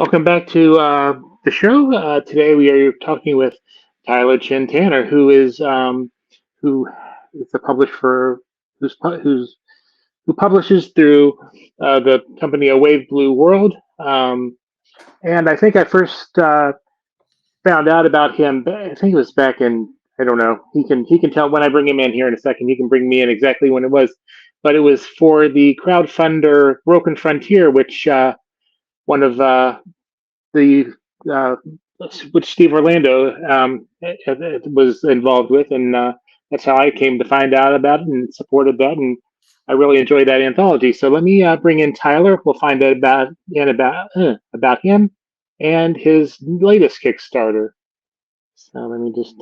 Welcome back to the show. Today we are talking with Tyler Chin Tanner, who is the publisher who publishes through the company A Wave Blue World. And I think I first found out about him. I think it was back in, I don't know. He can tell when I bring him in here in a second. He can bring me in exactly when it was, but it was for the crowdfunder Broken Frontier, which one of the uh, which Steve Orlando was involved with, and that's how I came to find out about it and supported that, and I really enjoyed that anthology. So let me bring in Tyler. We'll find out about him and his latest Kickstarter. So let me just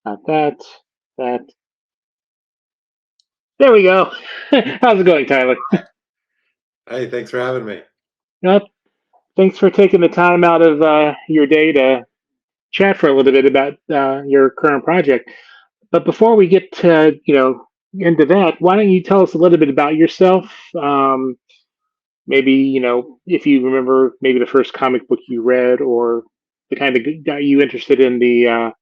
not that. There we go. How's it going, Tyler? Hey, thanks for having me. Yep. Thanks for taking the time out of your day to chat for a little bit about your current project. But before we get to into that, why don't you tell us a little bit about yourself? Maybe if you remember maybe the first comic book you read, or the kind of got you interested in the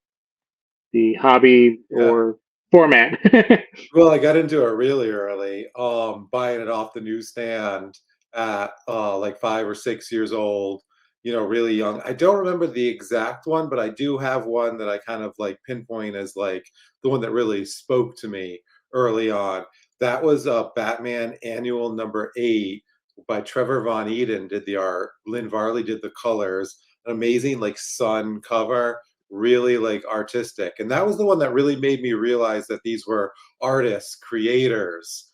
hobby Yeah. or format. Well, I got into it really early, buying it off the newsstand at like 5 or 6 years old, really young. I don't remember the exact one, but I do have one that I kind of like pinpoint as like the one that really spoke to me early on. That was Batman Annual #8 by Trevor Von Eden did the art. Lynn Varley did the colors. An amazing like sun cover, really like artistic. And that was the one that really made me realize that these were artists, creators,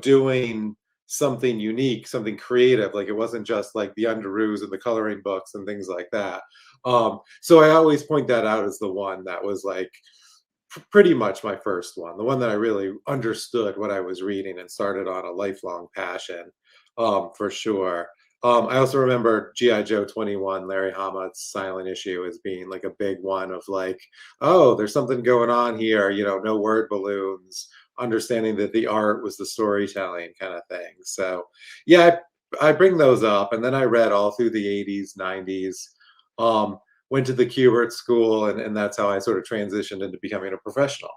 doing something unique, something creative. Like it wasn't just like the underoos and the coloring books and things like that. So I always point that out as the one that was like pretty much my first one, the one that I really understood what I was reading and started on a lifelong passion, for sure. I also remember G.I. Joe 21, Larry Hamad's silent issue, as being like a big one of like, oh, there's something going on here, no word balloons, understanding that the art was the storytelling kind of thing. So, yeah, I bring those up. And then I read all through the 80s, 90s, went to the Kubert school, and that's how I sort of transitioned into becoming a professional.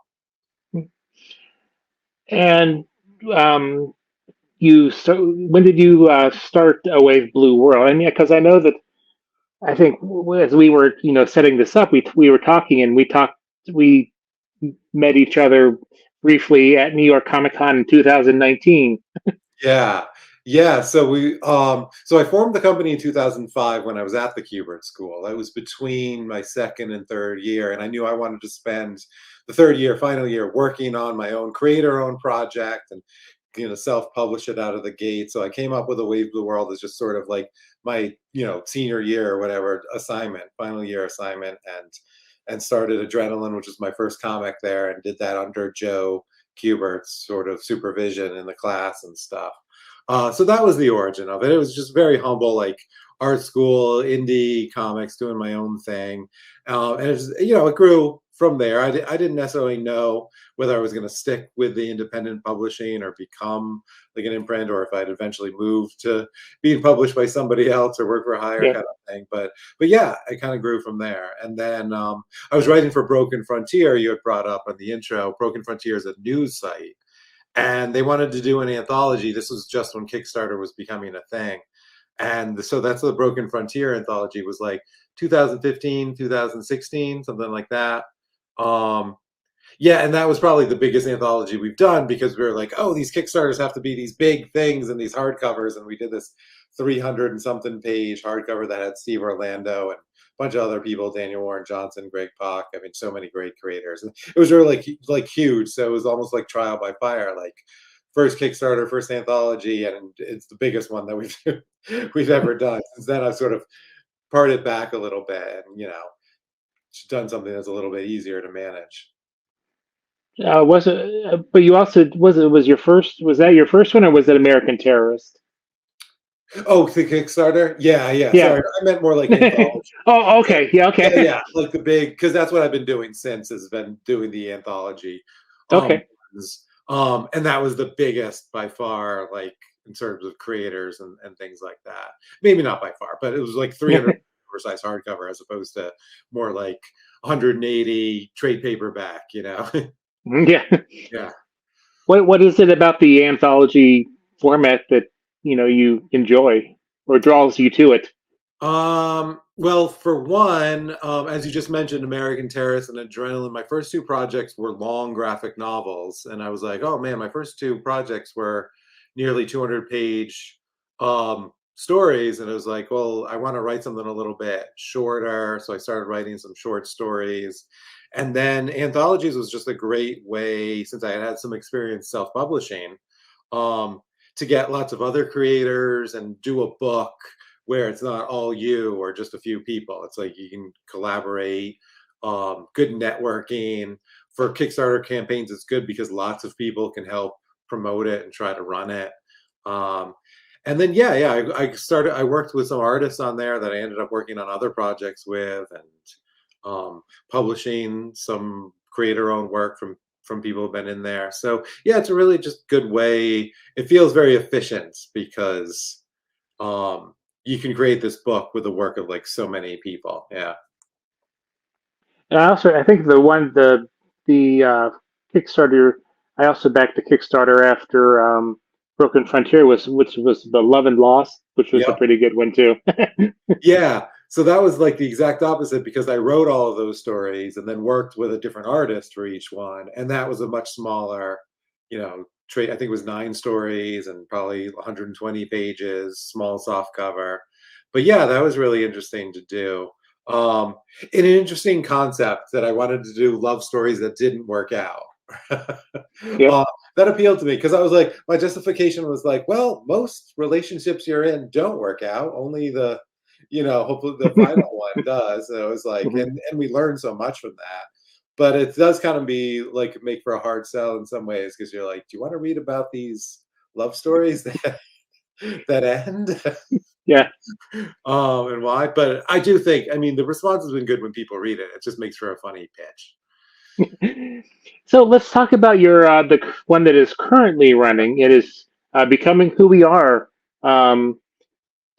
And when did you start A Wave Blue World? I mean, because I know that I think as we were setting this up, we were talking, and we met each other briefly at New York Comic Con in 2019. Yeah. Yeah, so I formed the company in 2005 when I was at the Kubert School. I was between my second and third year, and I knew I wanted to spend the third year, final year, working on my own creator-owned project and self-publish it out of the gate. So I came up with A Wave Blue World as just sort of like my senior year or whatever assignment, final year assignment, and started Adrenaline, which was my first comic there, and did that under Joe Kubert's sort of supervision in the class and stuff. So that was the origin of it. It was just very humble, like art school, indie comics, doing my own thing. And it was, it grew from there. I didn't necessarily know whether I was going to stick with the independent publishing or become like an imprint, or if I'd eventually move to being published by somebody else or work for hire kind of thing. But yeah, I kind of grew from there. And then I was writing for Broken Frontier. You had brought up on the intro. Broken Frontier is a news site, and they wanted to do an anthology. This was just when Kickstarter was becoming a thing. And so that's the Broken Frontier anthology, was like 2015, 2016, something like that. Yeah, and that was probably the biggest anthology we've done, because we were like, oh, these Kickstarters have to be these big things and these hardcovers. And we did this 300 and something page hardcover that had Steve Orlando and bunch of other people, Daniel Warren Johnson, Greg Pak. I mean, so many great creators. And it was really like huge. So it was almost like trial by fire, like first Kickstarter, first anthology, and it's the biggest one that we've ever done. Since then, I've sort of parted back a little bit, and done something that's a little bit easier to manage. Was it? But you also was your first? Was that your first one, or was it American Terrorist? Oh, the Kickstarter? Yeah. Sorry, I meant more like anthology. Oh, okay. Yeah, okay. Yeah, like the big, because that's what I've been doing since, has been doing the anthology. Okay. And that was the biggest by far, like in terms of creators and things like that. Maybe not by far, but it was like 300 oversized hardcover as opposed to more like 180 trade paperback, you know? Yeah. Yeah. What is it about the anthology format that you enjoy or draws you to it? Well, for one, as you just mentioned, American Terrorist and Adrenaline, my first two projects were long graphic novels. And I was like, oh man, my first two projects were nearly 200-page stories. And I was like, well, I want to write something a little bit shorter. So I started writing some short stories. And then anthologies was just a great way, since I had had some experience self-publishing, um, to get lots of other creators and do a book where it's not all you or just a few people. It's like you can collaborate, good networking. For Kickstarter campaigns, it's good because lots of people can help promote it and try to run it. Um, and then, I worked with some artists on there that I ended up working on other projects with, and publishing some creator-owned work from people who've been in there. So yeah, it's a really just good way. It feels very efficient because you can create this book with the work of like so many people. Yeah. And I think the Kickstarter. I also backed the Kickstarter after Broken Frontier which was the Love and Loss, which was a Yep. pretty good one too. Yeah. So that was like the exact opposite because I wrote all of those stories and then worked with a different artist for each one. And that was a much smaller, trade. I think it was 9 stories and probably 120 pages, small soft cover. But yeah, that was really interesting to do. Um, and an interesting concept that I wanted to do love stories that didn't work out. Yep. That appealed to me because I was like, my justification was like, well, most relationships you're in don't work out. Only hopefully the final one does. And it was like, Mhm. and we learned so much from that. But it does kind of be like make for a hard sell in some ways because you're like, do you want to read about these love stories that end? Yeah. And why? But I do think, I mean, the response has been good when people read it. It just makes for a funny pitch. So let's talk about your the one that is currently running. It is Becoming Who We Are. Um,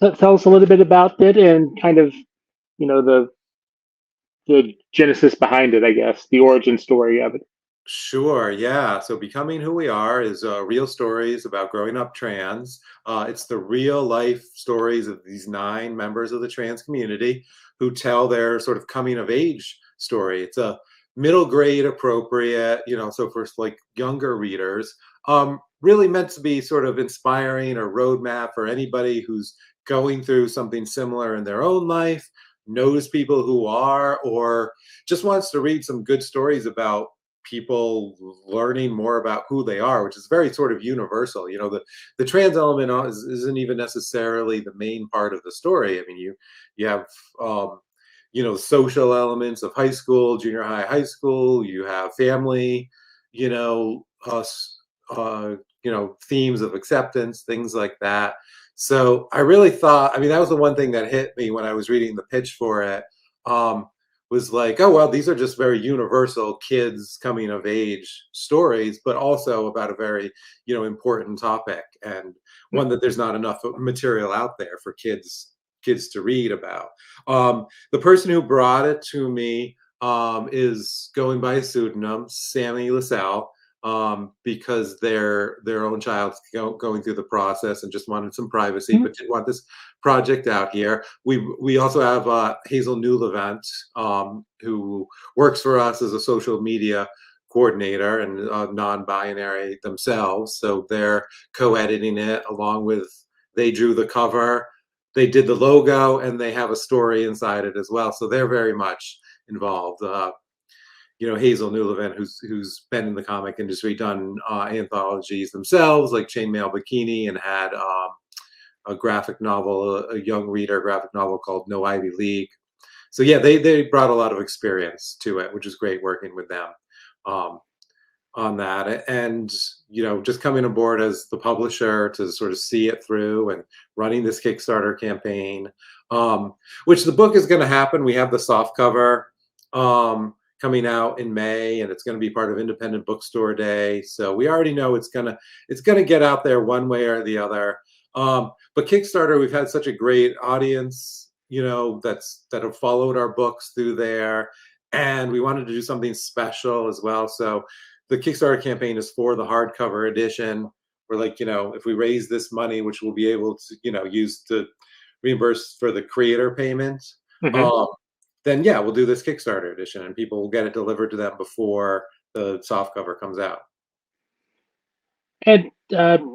tell us a little bit about it and kind of the genesis behind it. I guess the origin story of it. Sure, yeah. So Becoming Who We Are is real stories about growing up trans. It's the real life stories of these 9 members of the trans community who tell their sort of coming of age story. It's a middle grade appropriate, so for like younger readers, really meant to be sort of inspiring or roadmap for anybody who's going through something similar in their own life, knows people who are, or just wants to read some good stories about people learning more about who they are, which is very sort of universal. The trans element isn't even necessarily the main part of the story. I mean, you have social elements of high school, junior high, high school. You have family, you know, themes of acceptance, things like that. So I really thought, I mean, that was the one thing that hit me when I was reading the pitch for it. Was like, oh, well, these are just very universal kids coming of age stories, but also about a very, important topic and one that there's not enough material out there for kids to read about. The person who brought it to me is going by a pseudonym, Sammy Lisel, because their own child's going through the process and just wanted some privacy, but didn't want this project out here. We also have Hazel Newlevant, who works for us as a social media coordinator and non-binary themselves. So they're co-editing it along with, they drew the cover, they did the logo, and they have a story inside it as well. So they're very much involved. Hazel Newlevant, who's been in the comic industry, done anthologies themselves, like Chainmail Bikini, and had a graphic novel, a young reader graphic novel called No Ivy League. So yeah, they brought a lot of experience to it, which is great working with them on that. And just coming aboard as the publisher to sort of see it through and running this Kickstarter campaign, which the book is going to happen. We have the soft cover coming out in May, and it's going to be part of Independent Bookstore Day. So we already know it's gonna get out there one way or the other. But Kickstarter, we've had such a great audience, that have followed our books through there, and we wanted to do something special as well. So the Kickstarter campaign is for the hardcover edition. We're like, if we raise this money, which we'll be able to, use to reimburse for the creator payment, Hmm. um, then yeah, we'll do this Kickstarter edition, and people will get it delivered to them before the soft cover comes out. And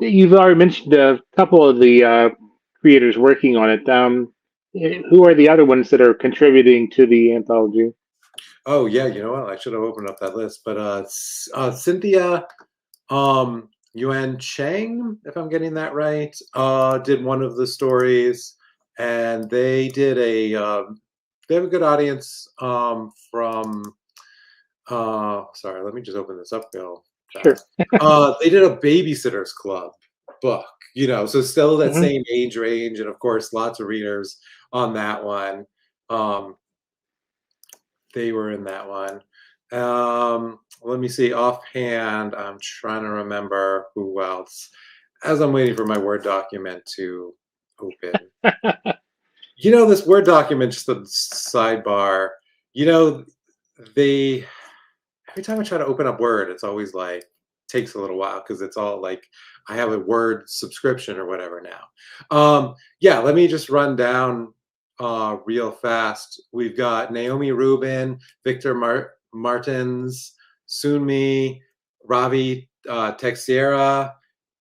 you've already mentioned a couple of the creators working on it. Who are the other ones that are contributing to the anthology? Oh yeah, you know what? I should have opened up that list, but Cynthia Yuan Cheng, if I'm getting that right, did one of the stories, and they have a good audience from sorry, let me just open this up real Sure. fast. They did a Babysitters Club book, so still that Hmm. same age range, and of course, lots of readers on that one. Um, they were in that one. Let me see. Offhand, I'm trying to remember who else. As I'm waiting for my Word document to open, this Word document, just a sidebar. You know, they every time I try to open up Word, it's always like takes a little while because it's all like I have a Word subscription or whatever now. Yeah, let me just run down real fast. We've got Naomi Rubin, Victor Martins, Sunmi, Ravi Texiera,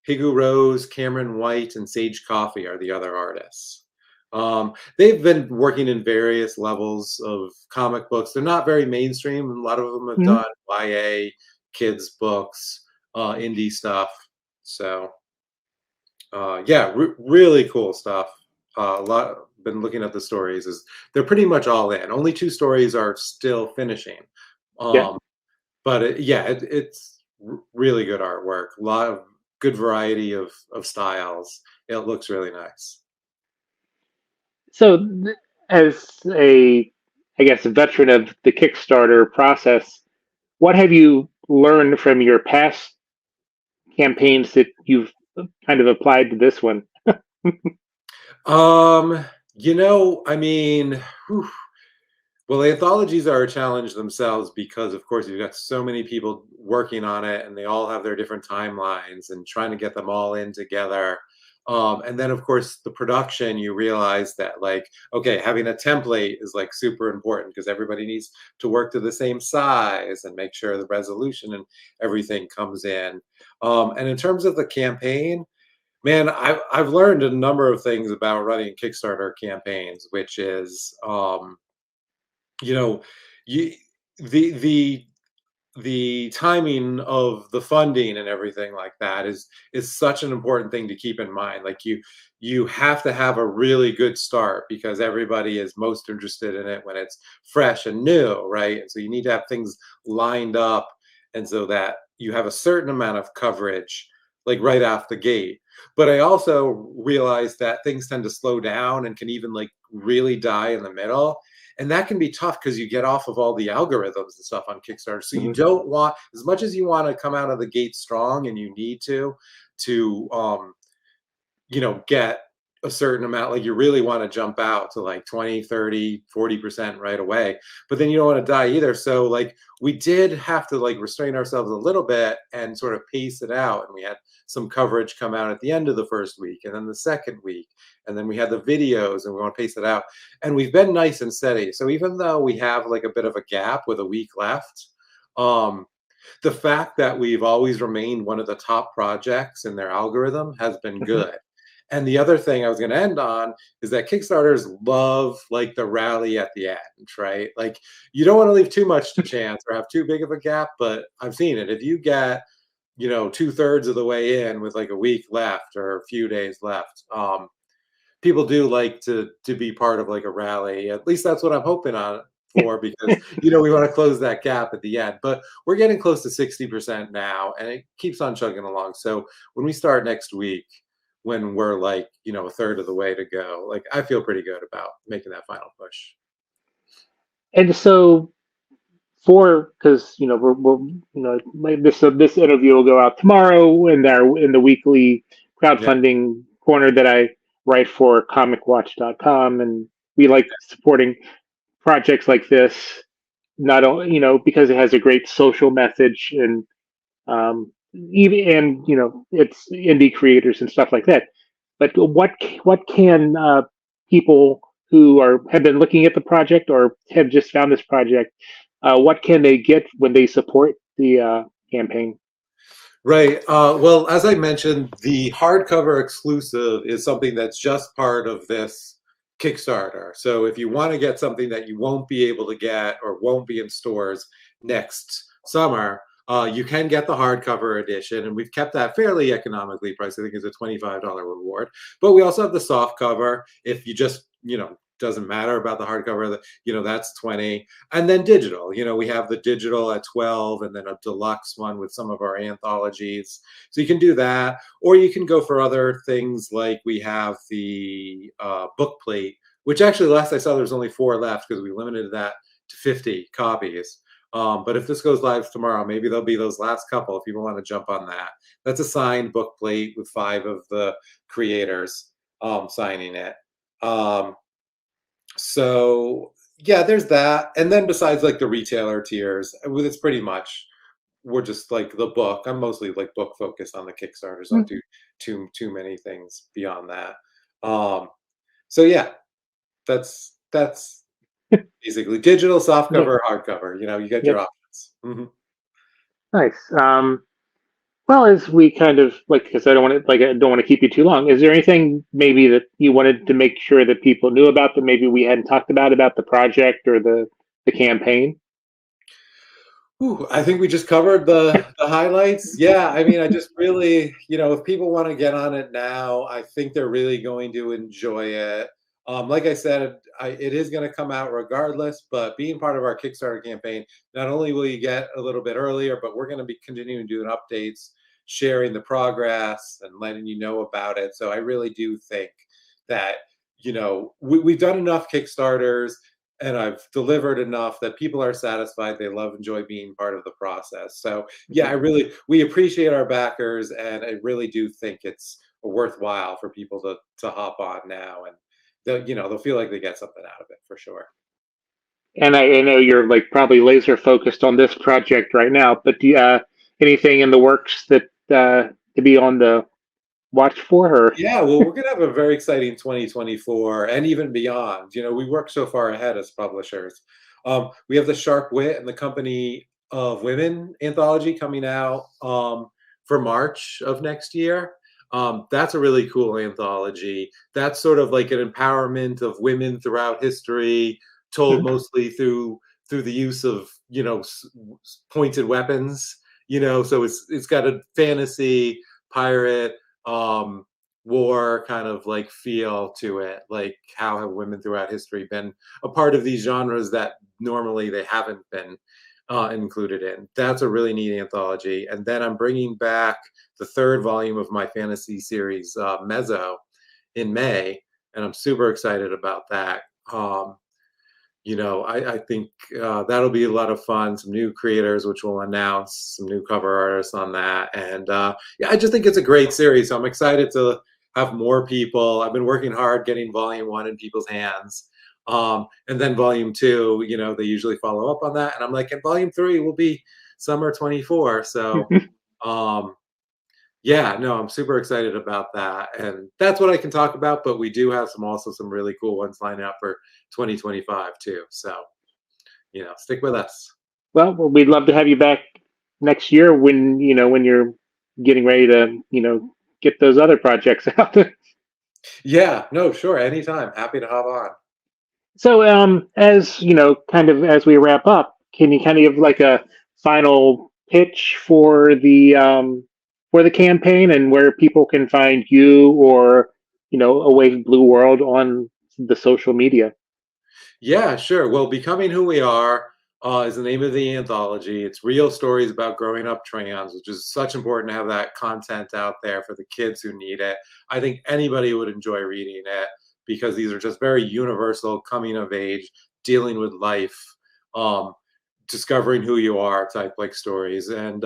Higu Rose, Cameron White, and Sage Coffee are the other artists. They've been working in various levels of comic books. They're not very mainstream. A lot of them have Hmm. done YA, kids books, indie stuff. So yeah, really cool stuff. A lot. Been looking at the stories. Is they're pretty much all in. Only 2 stories are still finishing. Yeah. Um, but it's really good artwork. A lot of good variety of styles. It looks really nice. So, as I guess, a veteran of the Kickstarter process, what have you learned from your past campaigns that you've kind of applied to this one? Um, I mean, whew, well, the anthologies are a challenge themselves because, of course, you've got so many people working on it, and they all have their different timelines, and trying to get them all in together. And then, of course, the production, you realize that, like, okay, having a template is like super important because everybody needs to work to the same size and make sure the resolution and everything comes in. And in terms of the campaign, man, I've learned a number of things about running Kickstarter campaigns, which is, you know, you the the the timing of the funding and everything like that is such an important thing to keep in mind. Like you have to have a really good start because everybody is most interested in it when it's fresh and new, right? And so you need to have things lined up, and so that you have a certain amount of coverage like right off the gate. But I also realized that things tend to slow down and can even like really die in the middle, and that can be tough because you get off of all the algorithms and stuff on Kickstarter. So you Mhm. don't want, as much as you want to come out of the gate strong, and you need to get a certain amount, like you really want to jump out to like 20, 30, 40% right away, but then you don't want to die either. So like we did have to like restrain ourselves a little bit and sort of pace it out, and we had some coverage come out at the end of the first week and then the second week, and then we had the videos, and we want to pace it out, and we've been nice and steady. So even though we have like a bit of a gap with a week left, um the fact that we've always remained one of the top projects in their algorithm has been Mhm. good. And the other thing I was going to end on is that Kickstarters love like the rally at the end, right? Like you don't want to leave too much to chance or have too big of a gap, but I've seen it. If you get, 2/3 of the way in with like a week left or a few days left, people do like to be part of like a rally. At least that's what I'm hoping on for, because we want to close that gap at the end. But we're getting close to 60% now, and it keeps on chugging along. So when we start next week, when we're like, a third of the way to go, like I feel pretty good about making that final push. And for, because this interview will go out tomorrow in the weekly Yeah. crowdfunding corner that I write for comicwatch.com, and we like supporting projects like this, not only because it has a great social message, and even, and it's indie creators and stuff like that. But what can people who have been looking at the project or have just found this project, what can they get when they support the campaign? Right. Well, as I mentioned, the hardcover exclusive is something that's just part of this Kickstarter. So if you want to get something that you won't be able to get or won't be in stores next summer, you can get the hardcover edition, and we've kept that fairly economically priced. I think it's a $25 reward. But we also have the soft cover. If you just, doesn't matter about the hardcover, that's 20. And then digital, we have the digital at 12, and then a deluxe one with some of our anthologies. So you can do that, or you can go for other things, like we have the book plate, which actually last I saw there's only 4 left because we limited that to 50 copies. But if this goes live tomorrow, maybe there'll be those last couple if people want to jump on that. That's a signed book plate with 5 of the creators signing it. So yeah, there's that. And then besides like the retailer tiers, it's pretty much, we're just like the book. I'm mostly like book focused on the Kickstarters. Don't do too many things beyond that. So yeah, that's basically digital, softcover, hardcover. You get your Yep. options. Mm-hmm. Nice. Well, as we kind of because I don't want to keep you too long. Is there anything maybe that you wanted to make sure that people knew about that maybe we hadn't talked about the project or the campaign? Ooh, I think we just covered the highlights. Yeah, I mean, I just really, if people want to get on it now, I think they're really going to enjoy it. Like I said, it is going to come out regardless, but being part of our Kickstarter campaign, not only will you get a little bit earlier, but we're going to be continuing doing updates, sharing the progress, and letting you know about it. So I really do think that, we've done enough Kickstarters, and I've delivered enough that people are satisfied. They enjoy being part of the process. So yeah, we appreciate our backers, and I really do think it's worthwhile for people to hop on now, and they'll feel like they get something out of it for sure. And I know you're probably laser focused on this project right now, but do you, anything in the works that to be on the watch for? Or Yeah, well, we're gonna have a very exciting 2024 and even beyond. We work so far ahead as publishers. We have the Sharp Wit and the Company of Women anthology coming out for March of next year. That's a really cool anthology. That's sort of like an empowerment of women throughout history, told mostly through the use of pointed weapons. So it's got a fantasy, pirate, war kind of like feel to it. Like, how have women throughout history been a part of these genres that normally they haven't been included in? That's a really neat anthology. And then I'm bringing back the 3rd volume of my fantasy series, Mezzo, in May, and I'm super excited about that. I think that'll be a lot of fun. Some new creators, which we'll announce, some new cover artists on that. And yeah, I just think it's a great series. So I'm excited to have more people. I've been working hard getting volume 1 in people's hands. And then volume 2, they usually follow up on that. And I'm like, and volume 3 will be summer 24. So yeah, no, I'm super excited about that. And that's what I can talk about, but we do have some really cool ones lining up for 2025 too. So, stick with us. well, we'd love to have you back next year when when you're getting ready to get those other projects out. Yeah, no, sure. Anytime. Happy to hop on. So, as kind of as we wrap up, can you kind of give a final pitch for the campaign, and where people can find you or Awake Blue World on the social media? Yeah, sure. Well, Becoming Who We Are is the name of the anthology. It's real stories about growing up trans, which is such important to have that content out there for the kids who need it. I think anybody would enjoy reading it because these are just very universal coming of age, dealing with life discovering who you are type like stories. And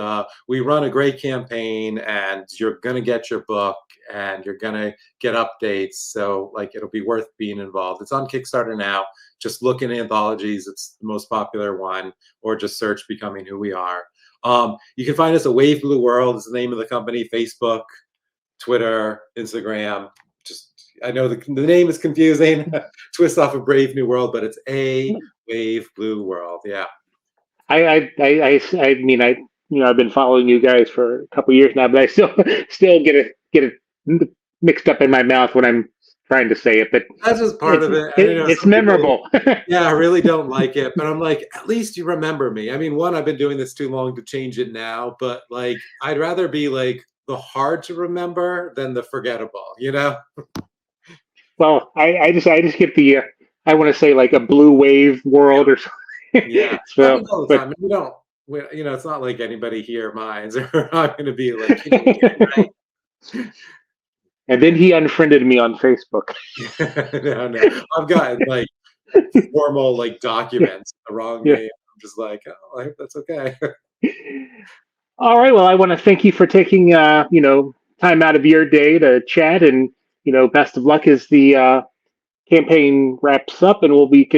we run a great campaign, and you're gonna get your book, and you're gonna get updates. So like it'll be worth being involved. It's on Kickstarter now. Just look in anthologies. It's the most popular one, or just search Becoming Who We Are. You can find us at Wave Blue World is the name of the company. Facebook, Twitter, Instagram. Just I know the name is confusing. Twist off of Brave New World, but it's a Wave Blue World. Yeah. I mean, I've been following you guys for a couple years now, but I still get it mixed up in my mouth when I'm trying to say it. But that's just part of it. It's memorable. Yeah, I really don't like it, but I'm like, at least you remember me. I mean, one, I've been doing this too long to change it now, but like, I'd rather be like the hard to remember than the forgettable, you know? Well, I just get the I want to say like a blue wave world or something. Yeah, So, all the time. You know, it's not like anybody here minds, or I'm going to be like, you know, get it right. And then he unfriended me on Facebook. No, I've got like formal like documents the wrong name. I'm just like, oh, I hope that's okay. All right. Well, I want to thank you for taking time out of your day to chat, and best of luck as the campaign wraps up, and we'll be,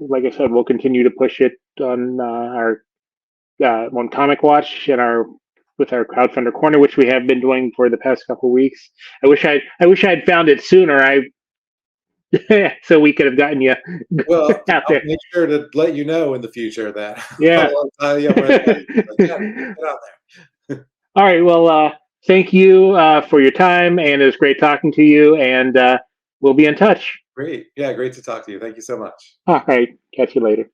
like I said, we'll continue to push it on our on Comic Watch and with our crowdfunder corner, which we have been doing for the past couple of weeks. I wish I'd found it sooner. So we could have gotten you well out there. I'll make sure to let you know in the future that yeah. Get out there. All right. Well, thank you for your time, and it was great talking to you. And we'll be in touch. Great. Yeah, great to talk to you. Thank you so much. All right. Catch you later.